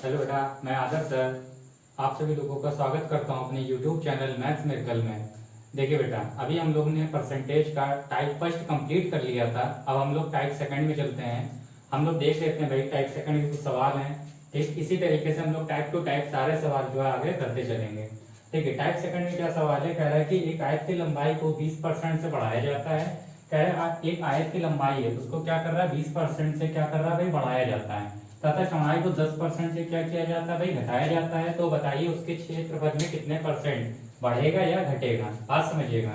Hello बेटा, मैं आदर्श sir आप सभी लोगों का स्वागत करता हूं अपने YouTube चैनल मैथ्स मिरेकल में। देखिए बेटा, अभी हम लोग ने परसेंटेज का टाइप फर्स्ट कंप्लीट कर लिया था। अब हम लोग टाइप सेकंड में चलते हैं। हम लोग देख लेते हैं भाई टाइप सेकंड के कुछ सवाल हैं। ठीक इसी तरीके से हम लोग टाइप टू टाइप सारे सवाल जो है आगे करते चलेंगे। ठीक है, टाइप सेकंड में क्या सवाल है, कह रहा है कि एक आयत की लंबाई को 20% से बढ़ाया जाता है। कह रहा है एक आयत की लंबाई है उसको क्या कर रहा है, 20% से क्या कर रहा है भाई, बढ़ाया जाता है तथा चौड़ाई को 10% से क्या किया जाता है भाई, घटाया जाता है। तो बताइए उसके क्षेत्रफल में कितने परसेंट बढ़ेगा या घटेगा। बात समझिएगा,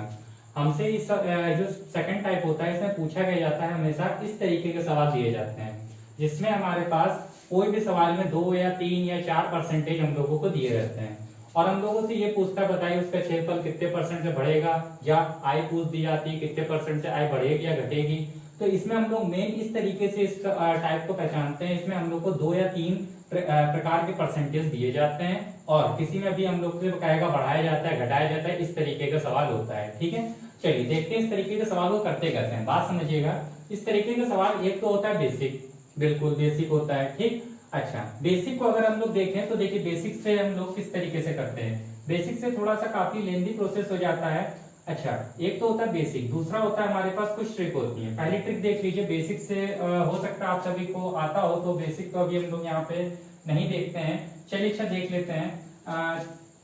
हमसे इस जो सेकंड टाइप होता है इसमें पूछा गया जाता है, हमेशा इस तरीके के सवाल दिए जाते हैं जिसमें हमारे पास कोई भी सवाल में 2 या 3 या 4% हम लोगों को दिए रहते हैं और हम लोगों से ये पूछता है बताइए उसका क्षेत्रफल कितने परसेंट से बढ़ेगा, या आय पूछ दी जाती है कितने परसेंट से आय बढ़ेगी या घटेगी। तो इसमें हम लोग मेन इस तरीके से इस टाइप को पहचानते हैं। इसमें हम लोग को 2 या 3 प्रकार के परसेंटेज दिए जाते हैं और किसी में भी हम लोग से कहेगा बढ़ाया जाता है घटाया जाता है, इस तरीके का सवाल होता है। ठीक है, चलिए देखते हैं इस तरीके के सवाल को करते कैसे हैं। बात समझिएगा, इस तरीके के सवाल एक तो होता है बेसिक, बिल्कुल बेसिक होता है। ठीक, अच्छा बेसिक को अगर हम लोग देखें तो देखिए बेसिक से हम लोग किस तरीके से करते हैं। बेसिक से थोड़ा सा काफी लेंदी प्रोसेस हो जाता है। अच्छा, एक तो होता है बेसिक, दूसरा होता है हमारे पास कुछ ट्रिक होती है। पहली ट्रिक देख लीजिए, बेसिक से हो सकता है आप सभी को आता हो, तो बेसिक को अभी हम लोग यहाँ पे नहीं देखते हैं। चलिए अच्छा देख लेते हैं,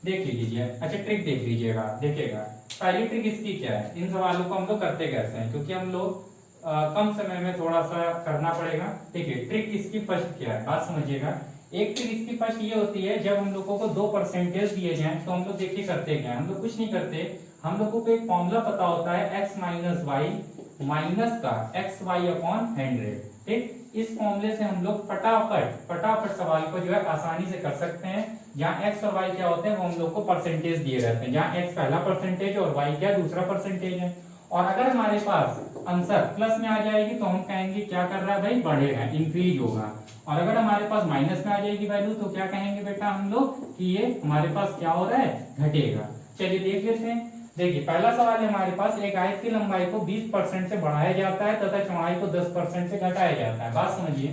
देख लीजिए। अच्छा ट्रिक देख लीजिएगा, देखिएगा पहली ट्रिक इसकी क्या है, इन सवालों को हम लोग करते कैसे हैं, क्योंकि हम लोग कम समय में थोड़ा सा करना पड़ेगा। ठीक है, ट्रिक इसकी फर्स्ट क्या है, बात समझिएगा। एक ट्रिक इसकी फर्स्ट ये होती है, जब हम लोगों को 2% दिए जाए तो हम लोग देखिए करते क्या है, हम लोग कुछ नहीं करते, हम लोगों को एक फॉर्मूला पता होता है x माइनस वाई माइनस का एक्स वाई अपॉन 100। ठीक, इस फॉर्मूले से हम लोग फटाफट सवाल को जो है आसानी से कर सकते हैं। जहाँ x और y क्या होते हैं वो हम लोग को परसेंटेज दिए रहते हैं, जहाँ x पहला परसेंटेज और y क्या दूसरा परसेंटेज है। और अगर हमारे पास आंसर प्लस में आ जाएगी तो हम कहेंगे क्या कर रहा है भाई, बढ़ेगा, इंक्रीज होगा। और अगर हमारे पास माइनस में आ जाएगी वैल्यू तो क्या कहेंगे बेटा हम लोग कि ये हमारे पास क्या हो रहा है, घटेगा। चलिए देख लेते हैं। देखिए पहला सवाल है हमारे पास, एक आयत की लंबाई को 20% से बढ़ाया जाता है तथा चौड़ाई को 10% से घटाया जाता है। बात समझिए,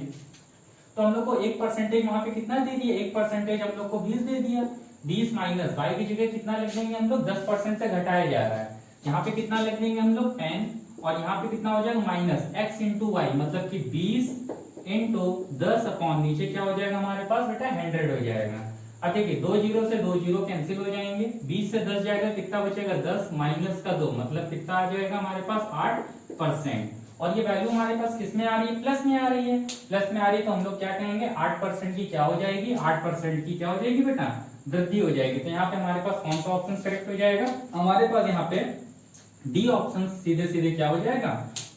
तो हम लोग को 1% वहां पे कितना दे दिया, 1% हम लोग को 20 दे दिया। 20 माइनस वाई की जगह कितना लिख देंगे हम लोग, 10% से घटाया जा रहा है, यहाँ पे कितना लिख देंगे हम लोग 10, और यहाँ पे कितना हो जाएगा माइनस x इंटू वाई, मतलब कि 20 इंटू 10 अपॉन नीचे क्या हो जाएगा हमारे पास बेटा 100 हो जाएगा। अब देखिए 2 जीरो से 2 जीरो कैंसिल हो जाएंगे, 20 से 10 जाएगा कितना बचेगा 10 माइनस का 2, मतलब कितना आ जाएगा हमारे पास 8%। और ये वैल्यू हमारे पास किस में आ रही है, प्लस में आ रही है। प्लस में आ रही है तो हम लोग क्या कहेंगे 8% की क्या हो जाएगी, 8% की क्या हो जाएगी बेटा, वृद्धि हो जाएगी। तो यहाँ पे हमारे पास कौन सा ऑप्शन करेक्ट हो जाएगा, हमारे पास यहाँ पे डी ऑप्शन सीधे सीधे क्या हो जाएगा,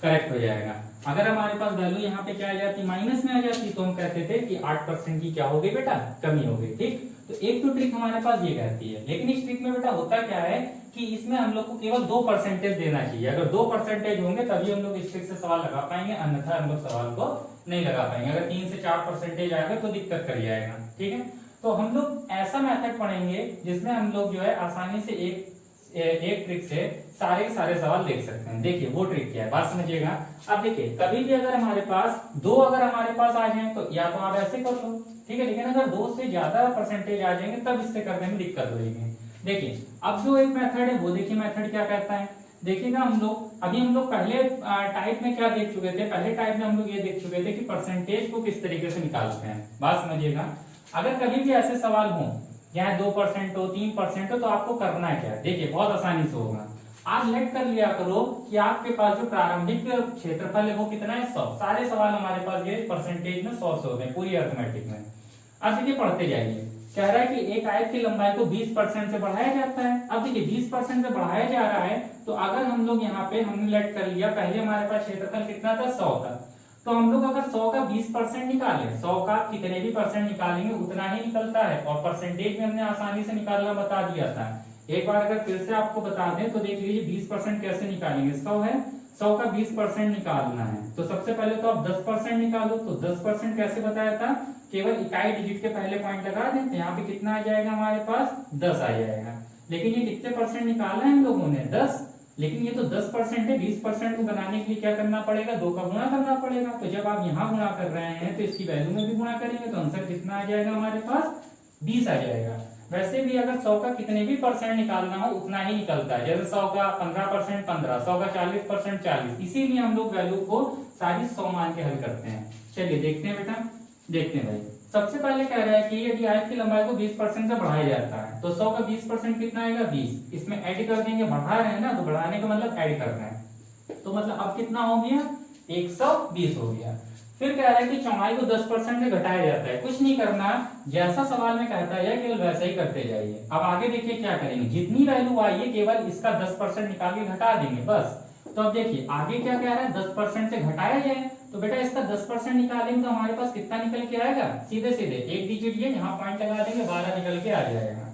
करेक्ट हो जाएगा। अगर हमारे पास वैल्यू यहाँ पे क्या आ जाती, माइनस में आ जाती, तो हम कहते थे कि 8% की क्या हो गई बेटा, कमी हो गई। ठीक, तो एक तो ट्रिक हमारे पास ये कहती है, लेकिन इस ट्रिक में बेटा होता क्या है कि इसमें हम लोग को केवल 2% देना चाहिए। अगर 2% होंगे तभी हम लोग इस ट्रिक से सवाल लगा पाएंगे, अन्यथा हम लोग सवाल को नहीं लगा पाएंगे। अगर 3 से 4% आ गए तो दिक्कत कर जाएगा। ठीक है, तो हम लोग ऐसा मेथड पढ़ेंगे जिसमें हम लोग जो है आसानी से एक ट्रिक से सारे के सारे सवाल देख सकते हैं। देखिए वो ट्रिक क्या है, बात समझिएगा। अब देखिए कभी भी अगर हमारे पास 2 अगर हमारे पास आ जाए तो या तो आप ऐसे कर लो, ठीक है, लेकिन अगर 2 से ज्यादा परसेंटेज आ जाएंगे तब इससे करने में दिक्कत होगी। देखिए अब जो एक मेथड है वो देखिए मेथड क्या कहता है, देखिएगा हम लोग पहले टाइप में क्या देख चुके थे, पहले टाइप में हम लोग ये देख चुके थे कि परसेंटेज को किस तरीके से निकालते हैं। बात समझिएगा, अगर कभी भी ऐसे सवाल हो यहाँ 2% हो 3% हो तो आपको करना है क्या, देखिए बहुत आसानी से होगा। आप लेट कर लिया करो कि आपके पास जो प्रारंभिक क्षेत्रफल है वो कितना है 100। सारे सवाल हमारे पास ये परसेंटेज में 100 से होते हैं पूरी अर्थमेटिक में। अब देखिए पढ़ते जाइए, कह रहा है कि एक आयत की लंबाई को 20% से बढ़ाया जाता है। अब देखिए 20% से बढ़ाया जा रहा है तो अगर हम लोग यहाँ पे हमने लेट कर लिया, पहले हमारे पास क्षेत्रफल कितना था 100 का, तो हम लोग अगर 100 का 20% निकालें, 100 का कितने भी परसेंट निकालेंगे उतना ही निकलता है, और परसेंटेज में हमने आसानी से निकालना बता दिया था। एक बार अगर फिर से आपको बता दें तो देख लीजिए 20% कैसे निकालेंगे, 100 है, 100 का 20% निकालना है तो सबसे पहले तो आप 10% निकालो। तो 10% कैसे बताया था, केवल इकाई डिजिट के पहले पॉइंट लगा दें तो यहाँ पे कितना आ जाएगा हमारे पास 10 आ जाएगा। लेकिन ये कितने परसेंट निकालना है हम लोगों ने 10, लेकिन ये तो 10% है, 20% को बनाने के लिए क्या करना पड़ेगा, 2 का गुणा करना पड़ेगा। तो जब आप यहाँ गुणा कर रहे हैं तो इसकी वैल्यू में भी गुणा करेंगे तो आंसर कितना आ जाएगा हमारे पास, 20 आ जाएगा। वैसे भी अगर 100 का कितने भी परसेंट निकालना हो उतना ही निकलता है, जैसे 100 का 15% 15, 100 का 40% 40, इसीलिए हम लोग वैल्यू को सारी 100 मान के हल करते हैं। चलिए देखते हैं बेटा, देखते हैं भाई। सबसे पहले कह रहा है कि यदि आयत की लंबाई को 20% से बढ़ाया जाता है तो 100 का 20% कितना आएगा, 20। इसमें ऐड कर देंगे, बढ़ा रहे हैं ना, तो बढ़ाने का मतलब ऐड कर रहे हैं, तो मतलब अब कितना हो गया, 120 हो गया। फिर कह रहा है कि चौड़ाई को 10% से घटाया जाता है, कुछ नहीं करना, जैसा सवाल में कहता है केवल वैसा ही करते जाइए। अब आगे देखिए क्या करेंगे, जितनी वैल्यू आई है केवल इसका 10% निकाल के घटा देंगे बस। तो अब देखिए आगे क्या कह रहा है, 10% से घटाया जाए, तो बेटा इसका 10% निकालेंगे तो हमारे पास कितना निकल के आएगा, सीधे सीधे एक डिजिट ये यहाँ पॉइंट लगा देंगे, 12 निकल के आ जाएगा।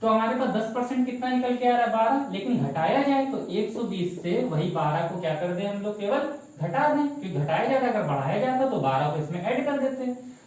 तो हमारे पास 10% कितना निकल के आ रहा है, 12। लेकिन घटाया जाए तो 120 से वही 12 को क्या कर दें हम लोग, केवल घटा दें, क्योंकि घटाया जाता, अगर बढ़ाया जाता तो 12 को इसमें ऐड कर देते।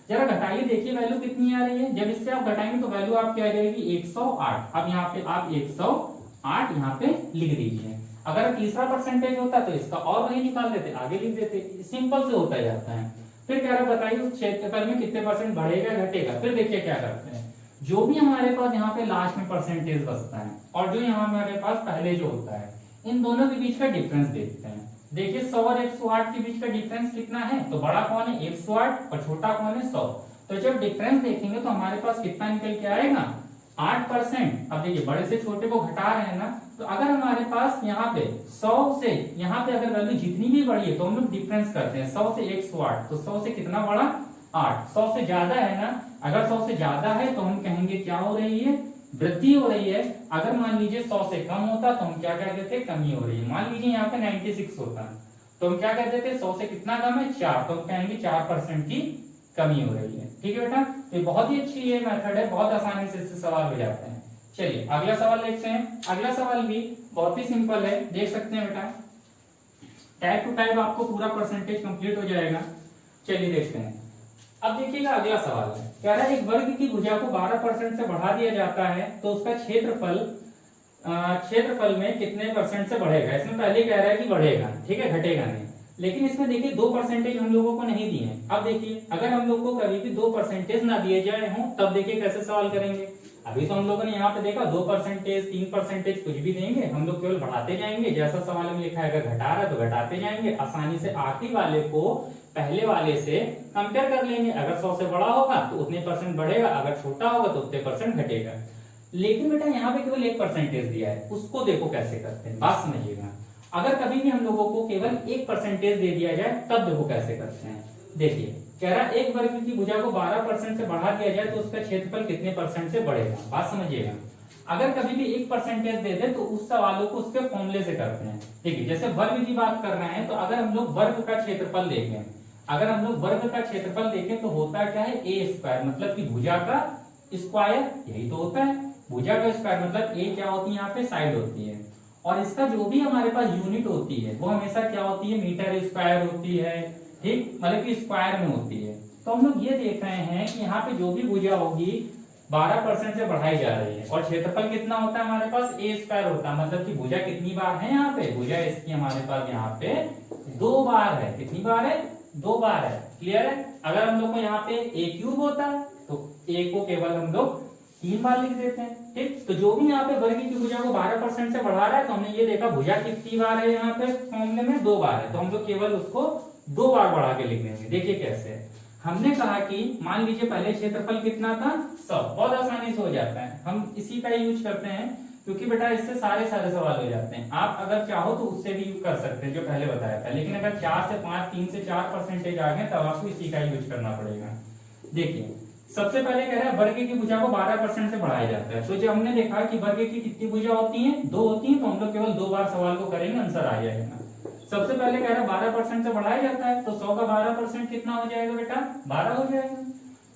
जरा घटाइए, देखिए वैल्यू कितनी आ रही है। जब इससे आप घटाएंगे तो वैल्यू आपकी आ जाएगी 108। अब यहाँ पे आप 108 यहाँ पे लिख दीजिए। अगर तीसरा परसेंटेज होता तो इसका और वही निकाल देते, आगे लिख देते, सिंपल से होता जाता है। फिर कह रहा बताइए उस क्षेत्रफल में कितने परसेंट बढ़ेगा घटेगा। फिर देखिए क्या करते हैं, जो भी हमारे पास यहाँ पे लास्ट में परसेंटेज बचता है और जो यहाँ हमारे पास पहले जो होता है, इन दोनों के बीच का डिफरेंस देखते हैं। देखिए 100 और 108 के बीच का डिफरेंस कितना है, तो बड़ा कौन है 108 और छोटा कौन है 100। तो जब डिफरेंस देखेंगे तो हमारे पास कितना निकल के आएगा, 8%। अब देखिए बड़े से छोटे को घटा रहे हैं ना, तो अगर हमारे पास यहाँ पे 100 से यहाँ पे अगर वैल्यू जितनी भी बढ़ी है तो हम लोग डिफरेंस करते हैं, 100 से 108, तो 100 से कितना बढ़ा 8। 100 से ज्यादा है ना, अगर 100 से ज्यादा है तो हम कहेंगे क्या हो रही है, वृद्धि हो रही है। अगर मान लीजिए 100 से कम होता तो हम क्या कह देते, कमी हो रही है। मान लीजिए यहाँ पे 96 होता तो हम क्या कह देते, 100 से कितना कम है 4, तो हम कहेंगे 4% की कमी हो रही है। ठीक है बेटा, तो ये बहुत ही अच्छी ये मेथड है, बहुत आसानी से इससे सवाल हो जाते हैं। चलिए अगला सवाल देखते हैं। अगला सवाल भी बहुत ही सिंपल है, देख सकते हैं बेटा, टाइप टू टाइप आपको पूरा परसेंटेज कंप्लीट हो जाएगा। चलिए देखते हैं। अब देखिएगा अगला सवाल है, कह रहा है एक वर्ग की भुजा को 12% से बढ़ा दिया जाता है तो उसका क्षेत्रफल में कितने परसेंट से बढ़ेगा। इसमें पहले कह रहा है कि बढ़ेगा, ठीक है, घटेगा नहीं। लेकिन इसमें देखिए 2% हम लोगों को नहीं दिए। अब देखिए अगर हम लोग को कभी भी 2% ना दिए जाए हों तब देखिए कैसे सवाल करेंगे। अभी तो हम लोगों ने यहाँ पे देखा 2%, 3% कुछ भी देंगे, हम लोग केवल बढ़ाते जाएंगे, जैसा सवाल में लिखा है अगर घटा रहा है तो घटाते जाएंगे, आसानी से आखिरी वाले को पहले वाले से कंपेयर कर लेंगे। अगर 100 से बड़ा होगा तो उतने परसेंट बढ़ेगा, अगर छोटा होगा तो उतने परसेंट घटेगा। लेकिन बेटा यहाँ पे केवल 1% दिया है, उसको देखो कैसे करते हैं, बात समझिएगा। अगर कभी भी हम लोगों को केवल 1% दे दिया जाए तब देखो कैसे करते हैं। देखिए कह रहा है एक वर्ग की भुजा को 12% से बढ़ा दिया जाए तो उसका क्षेत्रफल कितने परसेंट से बढ़ेगा, बात समझिएगा। अगर कभी भी 1% दे दे तो उस सवालों को उसके फॉर्मूले से करते हैं। देखिए जैसे वर्ग की बात कर रहे हैं तो अगर हम लोग वर्ग का क्षेत्रफल देखें, अगर हम लोग वर्ग का क्षेत्रफल देखें तो होता क्या है ए स्क्वायर, मतलब कि भुजा का स्क्वायर, यही तो होता है। भुजा का स्क्वायर मतलब ए क्या होती है, यहाँ पे साइड होती है, और इसका जो भी हमारे पास यूनिट होती है वो हमेशा क्या होती है, मीटर स्क्वायर होती है, ठीक, मतलब कि स्क्वायर में होती है। तो हम लोग ये देख रहे हैं कि यहाँ पे जो भी भुजा होगी 12% से बढ़ाई जा रही है, और क्षेत्रफल कितना होता है हमारे पास ए स्क्वायर होता है, मतलब कि भुजा कितनी बार है यहाँ पे, भुजा इसकी हमारे पास यहाँ पे 2 बार है। कितनी बार है, 2 बार है, क्लियर है। अगर हम लोग को यहाँ पे ए क्यूब होता है तो ए को केवल हम लोग 3 बार लिख देते हैं, ठीक। तो जो भी यहाँ पे वर्ग की भुजा को 12% से बढ़ा रहा है तो हमने ये देखा भुजा कितनी बार है यहाँ पे फॉर्मूले में 2 बार है, तो हम लोग केवल उसको 2 बार बढ़ा के लिख देंगे। देखिए कैसे, हमने कहा कि मान लीजिए पहले क्षेत्रफल कितना था 100, बहुत आसानी से हो जाता है, हम इसी का यूज करते हैं क्योंकि बेटा इससे सारे सवाल हो जाते हैं। आप अगर चाहो तो उससे भी कर सकते हैं जो पहले बताया था, लेकिन अगर 4 से 5, 3 से 4% आ गए तब आपको इसी का यूज करना पड़ेगा। देखिए सबसे पहले कह रहा है वर्ग की भुजा को 12% से बढ़ाया जाता है, तो जब हमने देखा कि वर्ग की कितनी भुजा होती है, 2 होती है, तो हम लोग केवल 2 बार सवाल को करेंगे, आंसर आ जाएगा। सबसे पहले कह रहा है 12% से बढ़ाया जाता है, तो 100 का 12% कितना हो जाएगा बेटा, 12 हो जाएगा।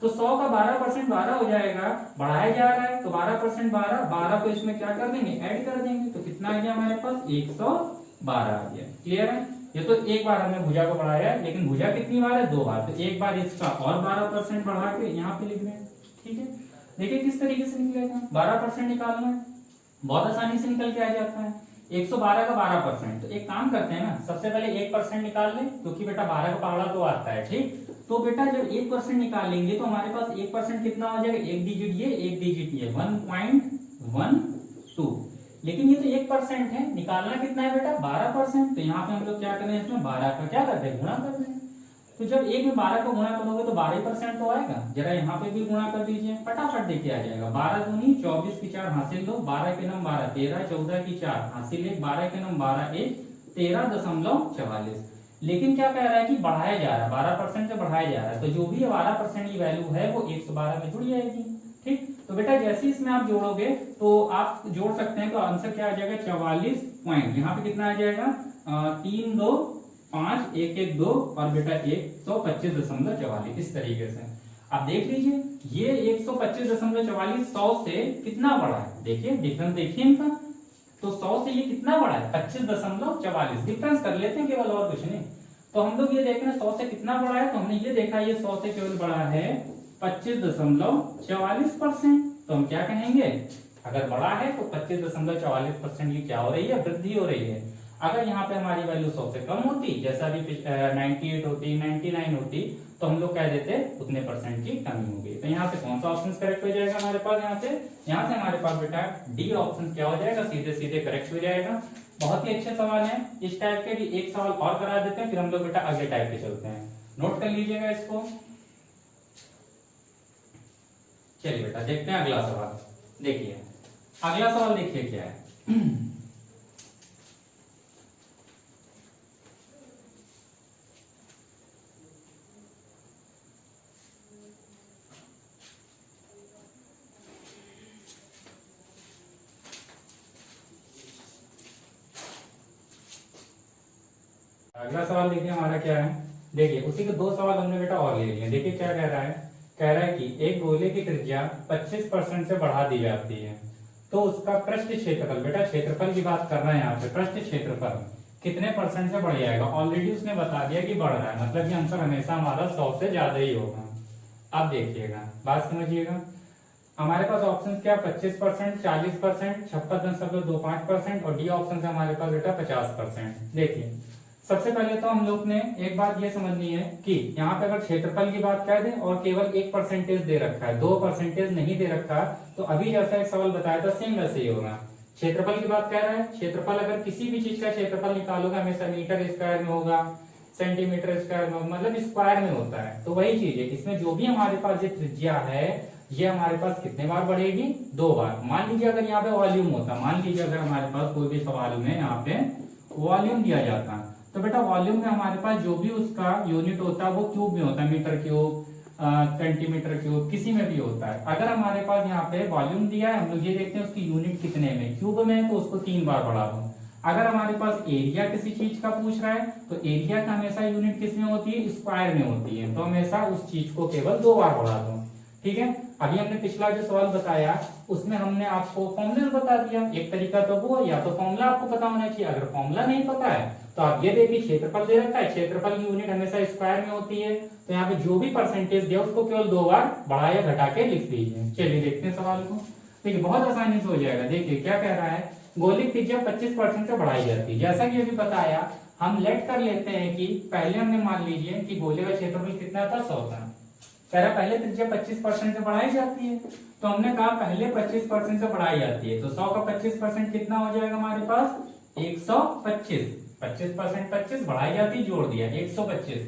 तो 100 का 12% 12 हो जाएगा, बढ़ाया जा रहा है तो 12% 12 को इसमें क्या कर देंगे, ऐड कर देंगे, तो कितना आ गया हमारे पास 112 आ गया। क्लियर है, ये तो एक बार हमने भुजा को बढ़ाया है, लेकिन भुजा कितनी बार है, 2 बार, तो एक बार इसका और 12% बढ़ा के यहाँ पे लिख रहे हैं, ठीक है। देखिए किस तरीके से निकलेगा, 12% निकालना है, बहुत आसानी से निकल के आ जाता है। 112 का 12%। तो एक काम करते हैं ना, सबसे पहले 1% निकाल लें, क्योंकि बेटा 12 का पहाड़ा तो आता है, ठीक। तो बेटा जब 1% निकालेंगे तो हमारे पास 1% कितना हो जाएगा, एक डिजिट ये, एक डिजिट ये, 1.12। लेकिन ये तो 1% है, निकालना कितना है बेटा, 12%। तो यहाँ पे हम लोग क्या करें, इसमें 12 का क्या करते हैं, गुणा करते हैं। तो जब एक में 12 को गुणा करोगे तो 12% तो आएगा। जरा यहाँ पे भी गुणा कर दीजिए, फटाफट देखिए आ जाएगा। 12 दूनी 24 की 4 हासिल 2, 12 के नम 12, 13 14 की 4 हासिल 1, 12 के नम 12 1, 13.44। लेकिन क्या कह रहा है कि बढ़ाया जा रहा है, 12% से बढ़ाया जा रहा है। तो जो भी 12% की वैल्यू है वो 112 में जुड़ जाएगी, ठीक। तो बेटा जैसे इसमें आप जोड़ोगे तो आप जोड़ सकते हैं, तो आंसर क्या आ जाएगा, 44 पॉइंट। यहाँ पे कितना आ जाएगा, 3 2 5 1 1 2 और बेटा 125.44। इस तरीके से आप देख लीजिए, ये 125.44 100 से कितना बड़ा है, देखिए डिफरेंस देखिए इनका। तो 100 से ये कितना बड़ा है, 25.44। डिफरेंस कर लेते हैं केवल, और कुछ नहीं। तो हम लोग ये देख रहे हैं 100 से कितना बड़ा है, तो हमने ये देखा ये 100 से केवल बड़ा है 25.44%। तो हम क्या कहेंगे, अगर बड़ा है तो 25.44% की क्या हो रही है, वृद्धि हो रही है। अगर यहाँ पे हमारी वैल्यू 100 से कम होती, जैसा अभी 98 होती, 99 होती, तो हम लोग कह देते उतने परसेंट की कमी होगी। तो यहाँ से कौन सा ऑप्शन करेक्ट हो जाएगा हमारे पास, यहाँ से हमारे पास बेटा डी ऑप्शन क्या हो जाएगा, सीधे सीधे करेक्ट हो जाएगा। बहुत ही अच्छे सवाल है। इस टाइप के भी एक सवाल और करा देते हैं, फिर हम लोग बेटा अगले टाइप के चलते हैं। नोट कर लीजिएगा इसको। चलिए बेटा देखते हैं अगला सवाल। देखिए अगला सवाल, देखिए क्या है। अगला सवाल देखिए हमारा क्या है। देखिए उसी के दो सवाल हमने बेटा और ले लिए। देखिए क्या कह रहा है, कह रहा है कि एक गोले की त्रिज्या 25% से बढ़ा दी जाती है, तो उसका पृष्ठ क्षेत्रफल, बेटा क्षेत्रफल की बात कर रहे हैं यहाँ पे, पृष्ठ क्षेत्रफल कितने परसेंट से बढ़ जाएगा। ऑलरेडी उसने बता दिया कि बढ़ रहा है, मतलब कि आंसर हमेशा हमारा 100 से ज्यादा ही होगा। अब देखिएगा, बात समझिएगा। हमारे पास ऑप्शन क्या, 25%, 40%, 56.25% और डी ऑप्शन से हमारे पास बेटा 50%। देखिए सबसे पहले तो हम लोग ने एक बात ये समझनी है कि यहाँ पे अगर क्षेत्रफल की बात कह दें और केवल 1% दे रखा है, 2% नहीं दे रखा, तो अभी जैसा एक सवाल बताया था सेम वैसे ही होगा। क्षेत्रफल की बात कह रहा है, क्षेत्रफल अगर किसी भी चीज का क्षेत्रफल निकालोगे हमेशा मीटर स्क्वायर में होगा, सेंटीमीटर स्क्वायर में, मतलब स्क्वायर में होता है। तो वही चीज है, इसमें जो भी हमारे पास ये त्रिज्या है ये हमारे पास कितने बार बढ़ेगी, 2 बार। मान लीजिए अगर यहाँ पे वॉल्यूम होता, मान लीजिए अगर हमारे पास कोई भी सवाल में यहाँ पे वॉल्यूम दिया जाता, तो बेटा वॉल्यूम में हमारे पास जो भी उसका यूनिट होता है वो क्यूब में होता है, मीटर क्यूब, सेंटीमीटर क्यूब, किसी में भी होता है। अगर हमारे पास यहाँ पे वॉल्यूम दिया है, हम लोग ये देखते हैं उसकी यूनिट कितने में, क्यूब में, तो उसको 3 बार बढ़ा दो। अगर हमारे पास एरिया किसी चीज का पूछ रहा है तो एरिया का हमेशा यूनिट किस में होती है, स्क्वायर में होती है, तो हमेशा उस चीज को केवल 2 बार बढ़ा दो। ठीक है। अभी हमने पिछला जो सवाल बताया उसमें हमने आपको फॉर्मूला बता दिया। एक तरीका तो वो, या तो फॉर्मूला आपको पता होना चाहिए, अगर फॉर्मूला नहीं पता है तो आप ये देखिए क्षेत्रफल दे रखा है, क्षेत्रफल की यूनिट हमेशा स्क्वायर में होती है, तो यहाँ पे जो भी परसेंटेज दिया उसको केवल 2 बार बढ़ा या घटा के लिख दीजिए। चलिए देखते हैं सवाल को। देखिए बहुत आसानी से हो जाएगा। देखिए क्या कह रहा है, गोली त्रिज्या 25% से बढ़ाई जाती है। जैसा कि अभी बताया, हम लेट कर लेते हैं कि पहले हमने मान लीजिए कि गोले का क्षेत्रफल कितना था, 100 था। कह रहा पहले त्रिज्या 25% से बढ़ाई जाती है, तो हमने कहा पहले 25% से बढ़ाई जाती है, तो 100 का 25% कितना हो जाएगा हमारे पास, 125। 25% 25 बढ़ाई जाती है, जोड़ दिया 125।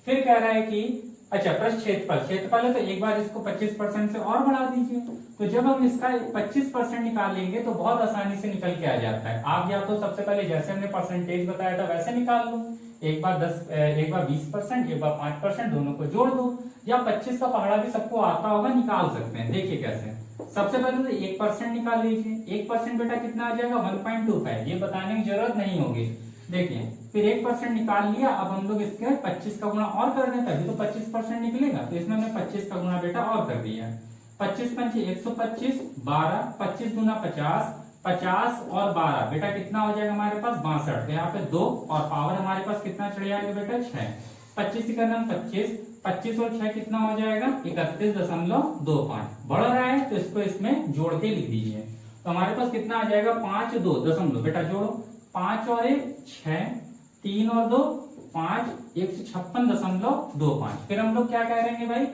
फिर कह रहा है कि अच्छा पृष्ठ क्षेत्रफल, क्षेत्रफल है तो एक बार इसको 25% से और बढ़ा दीजिए। तो जब हम इसका 25% निकालेंगे तो बहुत आसानी से निकल के आ जाता है। आप या तो सबसे पहले जैसे हमने परसेंटेज बताया था वैसे निकाल लो, एक बार 20%, एक बार 5%, दोनों को जोड़ दो, या 25 का पहाड़ा भी सबको आता होगा, निकाल सकते हैं। देखिए कैसे, सबसे पहले तो 1% निकाल लीजिए। 1% बेटा कितना आ जाएगा, 1.25। ये बताने की जरूरत नहीं होगी। देखिए फिर 1% निकाल लिया। अब हम लोग इसके 25 का गुणा और कर दें, तभी तो 25% निकलेगा, तो इसमें हमने 25 का गुणा बेटा और कर दिया। 25 पंचे 125, 12, 25 गुना 50, 50 और 12 बेटा कितना हो जाएगा हमारे पास, 62। यहाँ पे 2 और पावर हमारे पास कितना चढ़ जाएगा बेटा, 6। 25 का नाम 25, 25 और 6 कितना हो जाएगा, 31.25। बढ़ रहा है तो इसको इसमें जोड़ के लिख दीजिए। तो हमारे पास कितना आ जाएगा, 5 2 दशमलव, बेटा जोड़ो 5 और 1 6, 3 और 2 5, 156.25। फिर हम लोग क्या करेंगे भाई,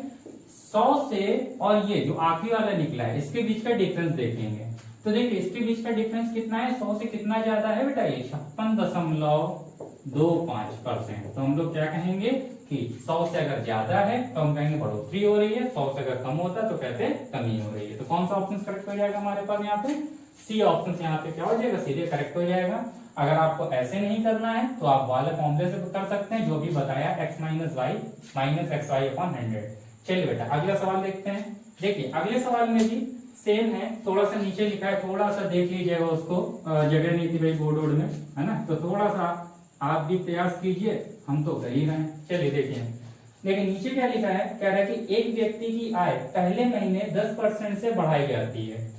100 से और ये जो आखिरी वाला निकला है इसके बीच का डिफरेंस देखेंगे। तो देखिए इसके बीच का डिफरेंस कितना है, 100 से कितना ज्यादा है बेटा, ये 56.25%। तो हम लोग क्या कहेंगे कि 100 से अगर ज्यादा है तो हम कहेंगे बढ़ोतरी हो रही है, 100 से अगर कम होता है तो कहते हैं कमी हो रही है। तो कौन सा ऑप्शन करेक्ट हो जाएगा हमारे पास यहाँ पे, सी ऑप्शन यहाँ पे क्या हो जाएगा, सीधे करेक्ट हो जाएगा। अगर आपको ऐसे नहीं करना है तो आप वाले फॉर्मूले से कर सकते हैं जो भी बताया, x minus Y minus X Y upon 100। चलिए बेटा अगला सवाल देखते हैं। देखिए अगले सवाल में भी सेम है, थोड़ा सा नीचे लिखा है, थोड़ा सा देख लीजिएगा उसको, जगह नहीं थी भाई बोर्ड वोर्ड में, है ना, तो थोड़ा सा आप भी प्रयास कीजिए, हम तो कर ही रहे हैं। चलिए देखिए नीचे क्या लिखा है, कह रहा है कि एक व्यक्ति की आय पहले महीने 10% से बढ़ाई जाती है,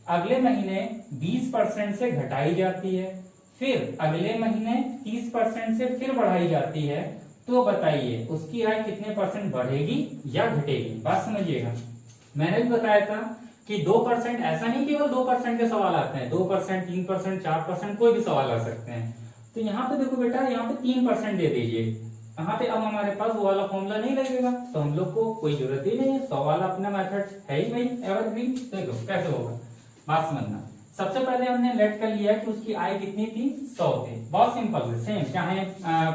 अगले महीने 20% से घटाई जाती है, फिर अगले महीने 30% से फिर बढ़ाई जाती है। तो बताइए उसकी आय कितने परसेंट बढ़ेगी या घटेगी। बात समझिएगा, मैंने भी बताया था कि 2%, ऐसा नहीं केवल 2% के सवाल आते हैं, 2%, 3%, 4%, कोई भी सवाल आ सकते हैं। तो यहाँ पे देखो बेटा, यहाँ पे 3% दे दीजिए, यहाँ पे अब हमारे पास वो वाला फॉर्मूला नहीं लगेगा, तो हम लोग को कोई जरूरत ही नहीं है, 100 वाला अपना मेथड है ही भाई एवरग्रीन। देखो कैसे होगा, बात समझना। सबसे पहले हमने लेट कर लिया कि उसकी आय कितनी थी, 100 थी। बहुत सिंपल है, सेम, चाहे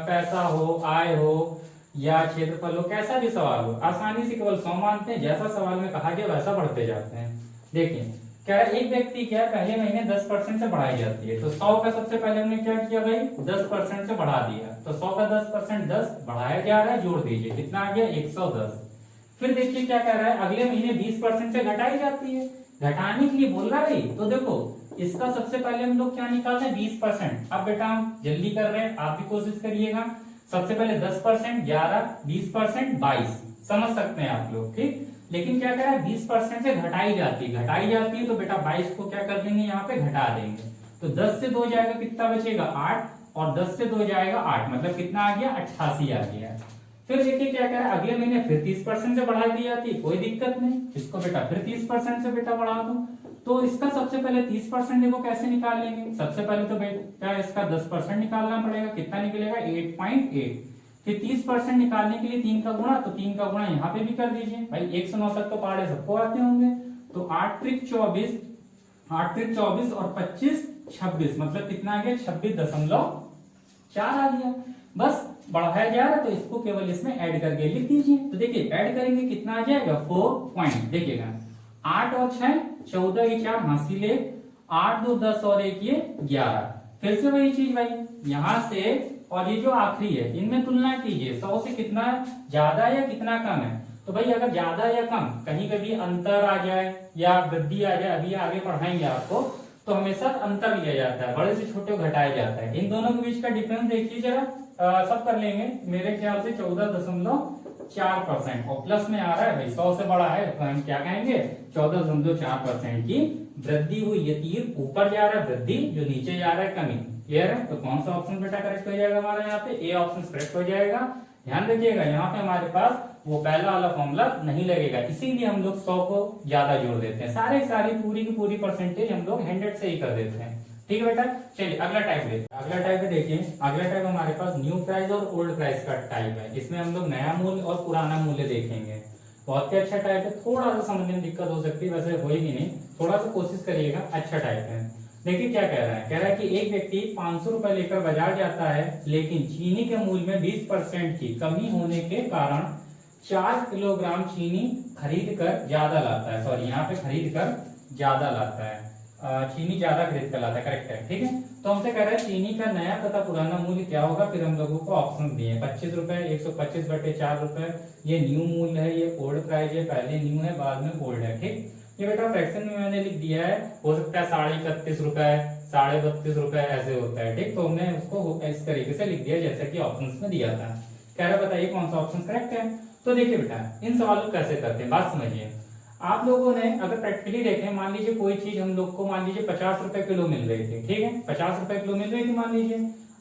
पैसा हो, आय हो या क्षेत्रफल हो, कैसा भी सवाल हो, आसानी से केवल 100 मानते हैं, जैसा सवाल में कहा गया वैसा बढ़ते जाते हैं। देखिए क्या है, एक व्यक्ति क्या पहले महीने 10% से बढ़ाई जाती है, तो 100 का सबसे पहले हमने क्या किया भाई, 10% से बढ़ा दिया, तो 100 का 10%, 10 बढ़ाया जा रहा है, जोड़ दीजिए, कितना आ गया, 110। फिर देखिए क्या कह रहा है, अगले महीने 20% से घटाई जाती है, घटाने के लिए बोल रहा है। तो देखो इसका सबसे पहले हम लोग क्या निकालते हैं, 20%। अब बेटा हम जल्दी कर रहे हैं, आप भी कोशिश करिएगा। सबसे पहले 10%, 11, 20%, 22, समझ सकते हैं आप लोग, ठीक। लेकिन क्या कह रहा है, 20% से घटाई जाती है, तो बेटा 22 को क्या कर देंगे, यहाँ पे घटा देंगे। तो 10 से 2 जाएगा, कितना बचेगा, 8, और 10 से 2 जाएगा 8, मतलब कितना आ गया, 88 आ गया। फिर देखिए क्या कह रहा है, अगले महीने फिर 30% से बढ़ा दी जाती है, कोई दिक्कत नहीं, इसको बेटा फिर 30% से बेटा बढ़ा दो। तो इसका सबसे पहले 30% देखो कैसे निकालेंगे, सबसे पहले तो बेटा इसका 10% निकालना पड़ेगा, कितना निकलेगा, 8.8। फिर 30% निकालने के लिए 3 का गुणा, तो 3 का गुणा यहाँ पे भी कर दीजिए भाई, 1 से 9 तक तो पहाड़े सबको आते होंगे। तो 8 त्रिक 24, 8 त्रिक 24 और 25 26, मतलब कितना आ गया, 26.4 आ गया। बस बढ़ाया जा रहा है, तो इसको केवल इसमें ऐड करके लिख दीजिए। तो देखिए ऐड करेंगे कितना आ जाएगा, 4 पॉइंट, देखिएगा 8 और 6 14, ये 4 हासिल है, 8 2 10 और 1 ये 11। फिर से वही चीज भाई, यहाँ से और ये जो आखिरी है इनमें तुलना कीजिए, 100 से कितना ज्यादा या कितना कम है। तो भाई अगर ज्यादा या कम, कहीं कभी अंतर आ जाए या वृद्धि आ जाए, अभी आगे पढ़ाएंगे आपको, तो हमेशा अंतर लिया जाता है, बड़े से छोटे घटाया जाता है। इन दोनों के बीच का डिफरेंस देखिए जरा, सब कर लेंगे, मेरे ख्याल से 14.4%, और प्लस में आ रहा है भाई, 100 से बड़ा है, तो हम क्या कहेंगे, 14.4% की वृद्धि हुई। ये तीर ऊपर जा रहा है वृद्धि, जो नीचे जा रहा है कमी। क्लियर है। तो कौन सा ऑप्शन बेटा करेक्ट हो जाएगा हमारा, यहाँ पे ए ऑप्शन करेक्ट हो जाएगा। ध्यान रखिएगा यहाँ पे हमारे पास वो पहला वाला फॉर्मूला नहीं लगेगा, इसीलिए हम लोग 100 को ज्यादा जोड़ देते हैं, सारी पूरी की पूरी परसेंटेज हम लोग 100 से ही कर देते हैं। ठीक है बेटा, चलिए अगला टाइप देखिए। अगला टाइप है, देखिए अगला टाइप हमारे पास न्यू प्राइस और ओल्ड प्राइस का टाइप है। इसमें हम लोग नया मूल्य और पुराना मूल्य देखेंगे। बहुत ही अच्छा टाइप है, थोड़ा सा समझने में दिक्कत हो सकती है, वैसे होगी नहीं, थोड़ा सा कोशिश करिएगा, अच्छा टाइप है। देखिए क्या कह रहा है कि एक व्यक्ति 500 रुपए लेकर बाजार जाता है, लेकिन चीनी के मूल्य में 20% की कमी होने के कारण 4 किलोग्राम चीनी खरीद कर ज्यादा लाता है, सॉरी यहाँ पे खरीद कर ज्यादा लाता है, चीनी ज्यादा खरीद कर लाता है, करेक्ट है। ठीक है, तो हमसे कह रहा है चीनी का नया तथा पुराना मूल्य क्या होगा। फिर हम लोगों को ऑप्शन दिए 25 रुपए, 125/4 रुपए, ये न्यू मूल्य है, ये ओल्ड प्राइस है, पहले न्यू है बाद में ओल्ड है। ठीक, ये बेटा फ्रैक्शन में मैंने लिख दिया है, हो सकता है 31.5 रुपए, 32.5 रुपए ऐसे होता है। ठीक, तो हमने उसको इस तरीके से लिख दिया जैसा कि ऑप्शंस में दिया था। कह रहा बताइए कौन सा ऑप्शन करेक्ट है। तो देखिए बेटा इन सवालों को कैसे करते हैं, बात समझिए। आप लोगों ने अगर प्रैक्टिकली देखें, मान लीजिए कोई चीज हम लोग को मान लीजिए 50 रुपए किलो मिल रही थी, ठीक है, 50 रुपए किलो मिल रही थी मान लीजिए।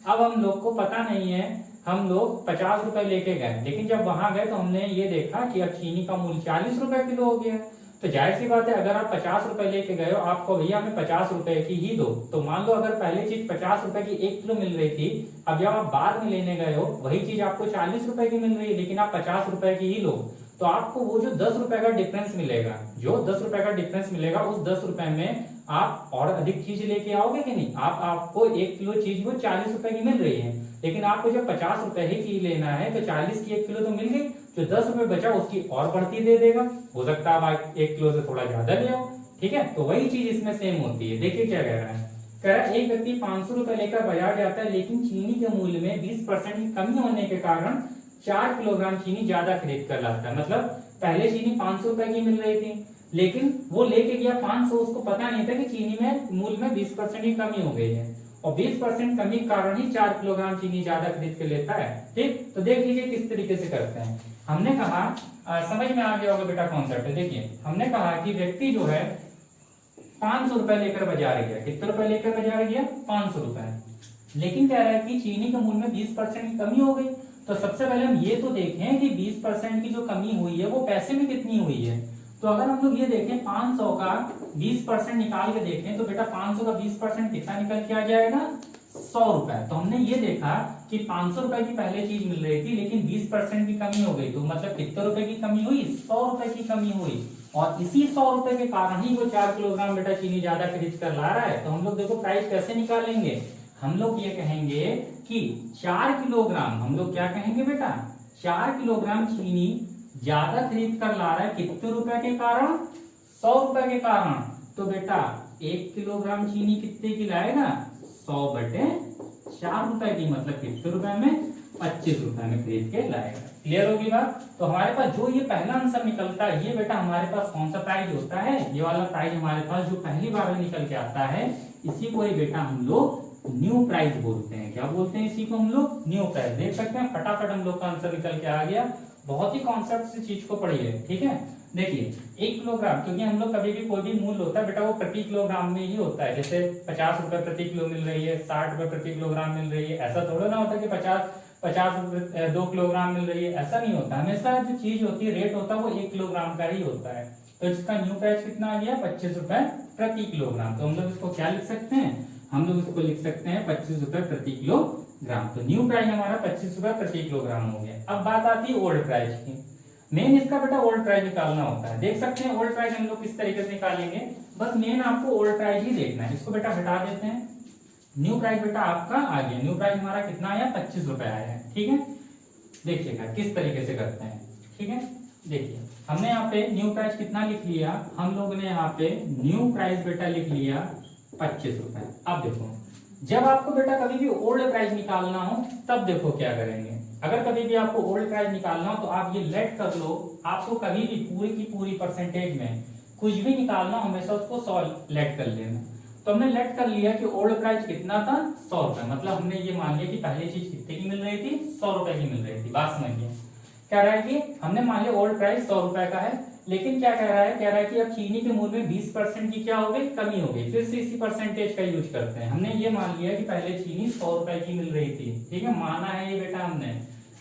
अब हम लोग को पता नहीं है, हम लोग 50 रुपए लेके गए, लेकिन जब वहां गए तो हमने ये देखा कि अब चीनी का मूल्य 40 रुपए किलो हो गया। तो जाहिर सी बात है अगर आप 50 रुपए लेके गए हो, आपको भैया हमें 50 रुपए की ही दो, तो मान लो अगर पहले चीज 50 रुपए की 1 किलो मिल रही थी, अब जब आप बाद में लेने गए हो वही चीज आपको 40 रुपए की मिल रही है, लेकिन आप 50 रुपए की ही लो, तो आपको वो जो 10 रुपए का डिफरेंस मिलेगा, जो 10 रुपए का डिफरेंस मिलेगा, उस 10 रुपए में आप और अधिक चीज लेके आओगे कि नहीं। आपको 1 किलो चीज वो 40 रुपए की मिल रही है, लेकिन आपको जब 50 रुपए ही चीज लेना है तो 40 की 1 किलो तो मिल गई, जो 10 रुपए बचा उसकी और बढ़ती दे देगा, हो सकता है आप 1 किलो से थोड़ा ज्यादा ले आओ, ठीक है। तो वही चीज इसमें सेम होती है। देखिए क्या कह रहा है, कह रहा है एक व्यक्ति 500 रुपए लेकर बाजार जाता है, लेकिन चीनी के मूल्य में 20% की कमी होने के कारण 4 किलोग्राम चीनी ज्यादा खरीद कर लाता है। मतलब पहले चीनी 500 रुपए की मिल रही थी, लेकिन वो लेके गया 500, उसको पता नहीं था कि चीनी में मूल्य में 20% की कमी हो गई है, और 20% कमी के कारण ही 4 किलोग्राम चीनी ज्यादा खरीद के लेता है। ठीक, तो देख लीजिए किस तरीके से करते हैं। हमने कहा समझ में आ गया होगा बेटा कॉन्सेप्ट। देखिए हमने कहा कि व्यक्ति जो है 500 रुपए लेकर बाजार गया, कितने रुपए लेकर बाजार गया, 500 रुपए, लेकिन कह रहा है कि चीनी के मूल्य में 20% की कमी हो गई। तो सबसे पहले हम ये तो देखें कि 20% की जो कमी हुई है वो पैसे में कितनी हुई है। तो अगर हम लोग ये देखें 500 का 20% निकाल के देखें तो बेटा 500 का 20% कितना निकल के आ जाएगा, 100 रुपए। तो हमने ये देखा कि 500 रुपए की पहले चीज मिल रही थी, लेकिन 20% की कमी हो गई, तो मतलब कितने रुपए की कमी हुई, 100 रुपए की कमी हुई, और इसी 100 रुपए के कारण ही वो 4 किलोग्राम बेटा चीनी ज्यादा खरीद कर ला रहा है। तो हम लोग देखो प्राइस कैसे निकालेंगे, हम लोग ये कहेंगे कि 4 किलोग्राम, हम लोग क्या कहेंगे बेटा, 4 किलोग्राम चीनी ज्यादा खरीद कर ला रहा है, कितने रुपए के कारण, 100 रुपए के कारण। तो बेटा 1 किलोग्राम चीनी कितने की लाएगा, 100 बटे 4 रुपए की, मतलब कितने रुपए में, 25 रुपए में खरीद के लाएगा। क्लियर होगी बात। तो हमारे पास जो ये पहला आंसर निकलता है, ये बेटा हमारे पास कौन सा प्राइस होता है, ये वाला प्राइस हमारे पास जो पहली बार में निकल के आता है, इसी को ही बेटा हम लोग न्यू प्राइस बोलते हैं। क्या बोलते हैं, इसी को हम लोग न्यू प्राइस। देख सकते हैं फटाफट हम लोग का आंसर निकल के आ गया। बहुत ही कॉन्सेप्ट से चीज को पढ़िए, ठीक है। देखिए 1 किलोग्राम, क्योंकि हम लोग कभी भी कोई भी मूल्य होता है बेटा वो प्रति किलोग्राम में ही होता है। जैसे 50 रुपए प्रति किलो मिल रही है, 60 रुपए प्रति किलोग्राम मिल रही है, ऐसा थोड़ा ना होता कि 50 2 किलोग्राम मिल रही है, ऐसा नहीं होता। हमेशा जो चीज होती है, रेट होता है, वो 1 किलोग्राम का ही होता है। तो इसका न्यू प्राइस कितना आ गया, 25 रुपए प्रति किलोग्राम। तो हम लोग इसको क्या लिख सकते हैं, हम लोग इसको लिख सकते हैं 25 रुपए प्रति किलोग्राम। तो न्यू प्राइस हमारा 25 रुपए प्रति किलोग्राम हो गया। अब बात आती है ओल्ड प्राइस की। मेन इसका बेटा ओल्ड प्राइस निकालना होता है। देख सकते हैं ओल्ड प्राइस हम लोग किस तरीके से निकालेंगे, बस मेन आपको ओल्ड प्राइस ही देखना है। इसको बेटा हटा देते हैं, न्यू प्राइस बेटा आपका आ गया। न्यू प्राइस हमारा कितना आया, 25 रुपए आया है, ठीक है। देखिएगा किस तरीके से करते हैं, ठीक है। देखिए हमने यहाँ पे न्यू प्राइस कितना लिख लिया, हम लोग ने यहाँ पे न्यू प्राइस बेटा लिख लिया 25 रुपए। अब देखो जब आपको बेटा कभी भी ओल्ड प्राइस निकालना हो तब देखो क्या करेंगे। अगर कभी भी आपको ओल्ड प्राइस निकालना हो तो आप ये लेट कर लो, आपको कभी भी पूरी की पूरी परसेंटेज में कुछ भी निकालना हो हमेशा उसको 100 लेट कर लेना। तो हमने लेट कर लिया कि ओल्ड प्राइस कितना था, 100 रुपए। मतलब हमने ये मान लिया कि पहली चीज कितने की मिल रही थी, 100 रुपए की मिल रही थी। बात समझिए, कह रहा है कि हमने मान लिया ओल्ड प्राइस 100 रुपए का है, लेकिन क्या कह रहा है, कह रहा है कि अब चीनी के मूल्य में 20% की क्या हो गई, कमी हो गई। फिर से इसी परसेंटेज का यूज करते हैं। हमने ये मान लिया कि पहले चीनी 100 रुपए की मिल रही थी, ठीक है, माना है ये बेटा हमने।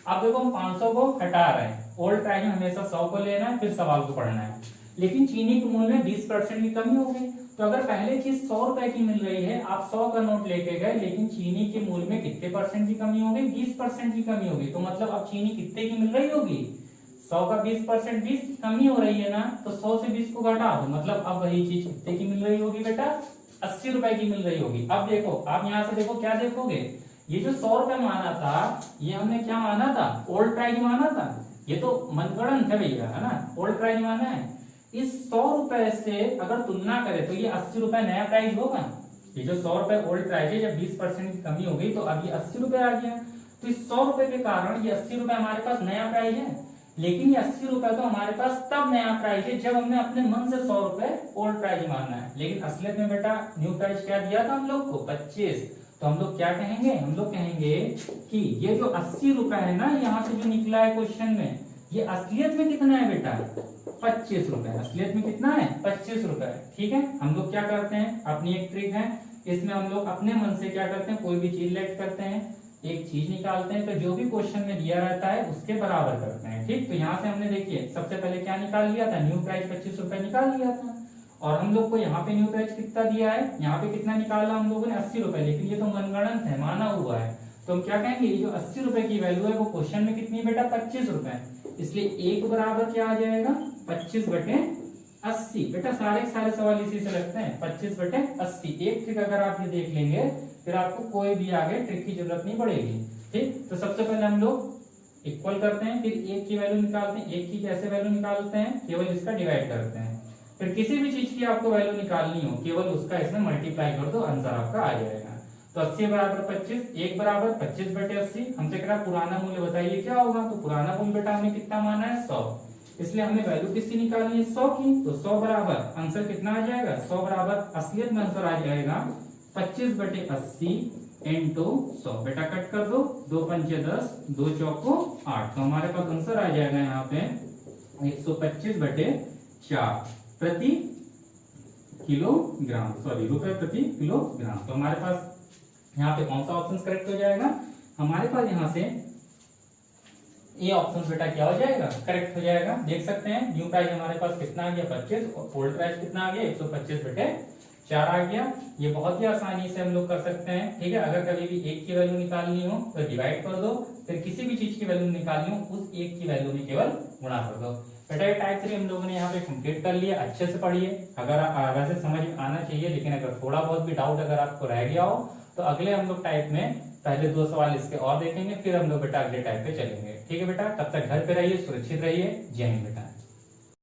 अब देखो हम 500 को हटा रहे हैं, ओल्ड प्राइस में हमेशा 100 को लेना है, फिर सवाल को पढ़ना है। लेकिन चीनी के मूल्य में 20% की कमी हो गई। तो अगर पहले चीज 100 रुपए की मिल रही है, आप 100 का नोट लेके गए, लेकिन चीनी के मूल्य में कितने परसेंट की कमी हो गई, 20% की कमी हो गई। तो मतलब अब चीनी कितने की मिल रही होगी, 100 का 20%, 20 कमी हो रही है ना, तो 100 से 20 को घटा दो, मतलब अब वही चीज कितने की मिल रही होगी बेटा, 80 रुपए की मिल रही होगी। अब देखो आप यहाँ से देखो क्या देखोगे, ये जो 100 रुपए माना था, ये हमने क्या माना था, ओल्ड प्राइस माना था। ये तो मनगढ़ंत है भैया, है ना, ओल्ड प्राइस माना है। इस 100 रुपए से अगर तुलना करें तो ये 80 रुपए नया प्राइस होगा। ये जो 100 रुपए ओल्ड प्राइस है, जब 20% की कमी हो गई तो अब ये 80 रुपए आ गया। तो इस 100 रुपए के कारण ये 80 रुपए हमारे पास नया प्राइस है। लेकिन ये 80 रुपए तो हमारे पास तब नया प्राइस है जब हमने अपने मन से 100 रुपए ओल्ड प्राइस माना है। लेकिन असलियत में बेटा न्यू प्राइस क्या दिया था हम लोग को, 25। तो हम लोग क्या कहेंगे, हम लोग कहेंगे कि ये जो 80 रुपए है ना, यहाँ से जो निकला है क्वेश्चन में, ये असलियत में कितना है बेटा, 25 रुपए। असलियत में कितना है, 25 रुपए, ठीक है। हम लोग क्या करते हैं, अपनी एक ट्रिक है, इसमें हम लोग अपने मन से क्या करते हैं, कोई भी चीज लेट करते हैं, एक चीज निकालते हैं तो जो भी क्वेश्चन में दिया रहता है उसके बराबर करते हैं। ठीक, तो यहाँ से हमने देखिए सबसे पहले क्या निकाल लिया था, न्यू प्राइस 25 रुपए निकाल लिया था। और हम लोग को यहाँ पे न्यू प्राइस कितना दिया है, यहाँ पे कितना निकाला हम लोगों ने 80 रुपए, लेकिन ये तो मनगणंत है, माना हुआ है। तो हम क्या कहेंगे, ये जो 80 रुपए की वैल्यू है वो क्वेश्चन में कितनी बेटा 25 रुपए, इसलिए एक बराबर क्या आ जाएगा 25/80। बेटा सारे सवाल इसी से लगते हैं, 25/80। एक ट्रिक अगर आप ये देख लेंगे फिर आपको कोई भी आगे ट्रिक की जरूरत नहीं पड़ेगी। ठीक, तो सबसे पहले हम लोग इक्वल करते हैं, फिर एक की वैल्यू निकालते हैं। एक की कैसे वैल्यू निकालते हैं, केवल इसका डिवाइड करते हैं। फिर किसी भी चीज की आपको वैल्यू निकालनी हो केवल उसका इसमें मल्टीप्लाई कर दो, आंसर आपका आ जाएगा। तो 80 बराबर 25, एक बराबर 25/80। हमसे कह रहा पुराना मूल्य बताइए क्या होगा, तो पुराना मूल्य बेटा हमने कितना माना है 100, इसलिए हमें वैल्यू किसकी निकालनी है 100 की। तो 100 बराबर आंसर कितना आ जाएगा, 100 बराबर असलियत में आंसर आ जाएगा 25/80 इंटू 100। बेटा कट कर दो, 2 पंचे 10, 2 चौको 8। तो हमारे पास आंसर आ जाएगा यहाँ पे 125/4 प्रति किलोग्राम, सॉरी रुपए प्रति किलोग्राम। तो हमारे पास यहाँ पे कौन सा ऑप्शन करेक्ट हो जाएगा, हमारे पास यहाँ से ए ऑप्शन बेटा क्या हो जाएगा, करेक्ट हो जाएगा। देख सकते हैं न्यू प्राइस हमारे पास कितना आ गया 25 और ओल्ड प्राइस कितना आ गया 125/4 आ गया। ये बहुत ही आसानी से हम लोग कर सकते हैं। ठीक है, अगर कभी भी एक की वैल्यू निकालनी हो तो डिवाइड कर दो, फिर किसी भी चीज की वैल्यू निकालनी हो उस एक की वैल्यू में केवल गुणा कर दो। बेटा ये टाइप 3 हम लोगों ने यहाँ पे कंप्लीट कर लिया। अच्छे से पढ़िए, अगर आप वैसे समझ में आना चाहिए, लेकिन अगर थोड़ा बहुत भी डाउट अगर आपको रह गया हो तो अगले हम लोग टाइप में पहले 2 सवाल इसके और देखेंगे, फिर हम लोग बेटा अगले टाइप पे चलेंगे। ठीक है बेटा, तब तक घर पे रहिए, सुरक्षित रहिए। जय हिंद बेटा।